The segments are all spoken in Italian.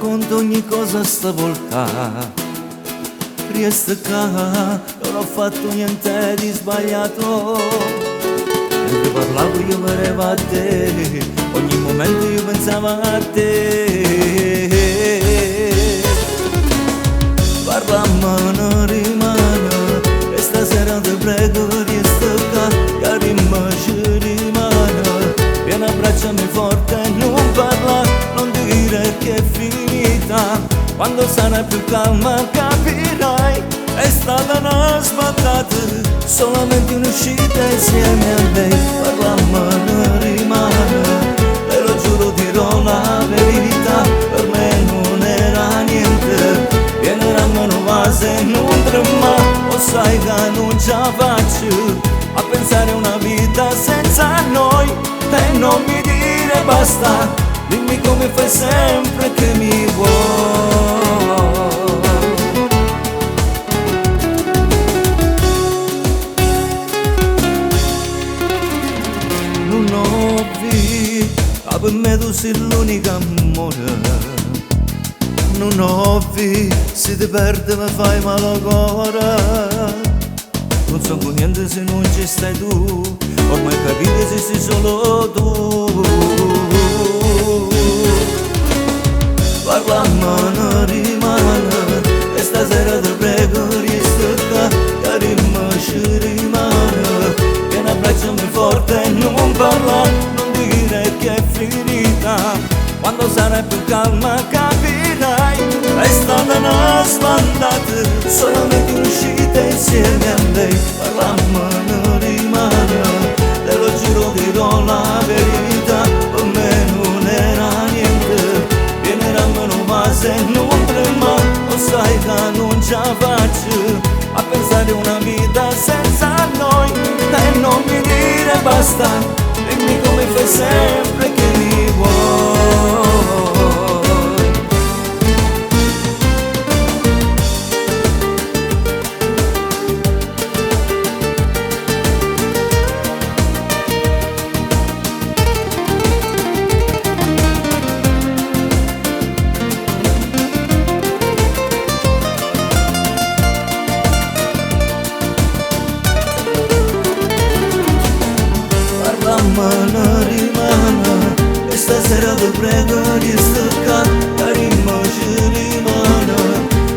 racconto ogni cosa stavolta. Riesca, non ho fatto niente di sbagliato. Mentre parlavo io vedevo a te, ogni momento io pensavo a te. Parlammo non rimane, e stasera ti prego di stare, che rimane, rimane. Vieni abbracciami forte e non parla, non dire che è finita. Quando sarai più calma capirai, è stata una sbattata, solamente un'uscita insieme a lei. Parlammo non rimane, te lo giuro dirò la verità, per me non era niente. Vieni a mano base non trema, lo sai che non ce la faccio a pensare a una vita senza noi. E non mi dire basta, dimmi come fai sempre che mi vuoi. Non ho visto, per me tu sei l'unica amore. Non ho visto, se ti perde mi fai male al cuore. Non so con niente se non ci stai tu, ormai capite se sei solo tu. Parlammo non rimane, e stasera ti prego di stare, che rimane. Vieni abbracciami forte e non parla, non dire che è finita. Quando sarai più calma capirai, è stata una sbandata, solamente un'uscita insieme a lei. Parlammo non rimane, te lo giuro dirò la verità, per me non era niente. Vieni a mano base e non trema, lo sai che non ce la faccio a pensare a una vita senza noi. E non mi dire basta, dimmi come fai sempre che mi vuoi. Non rimane, e stasera ti prego di stare, che rimane.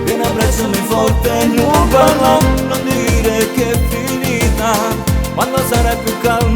Vieni abbracciami forte e non parla, non dire che è finita. Quando sarai più calma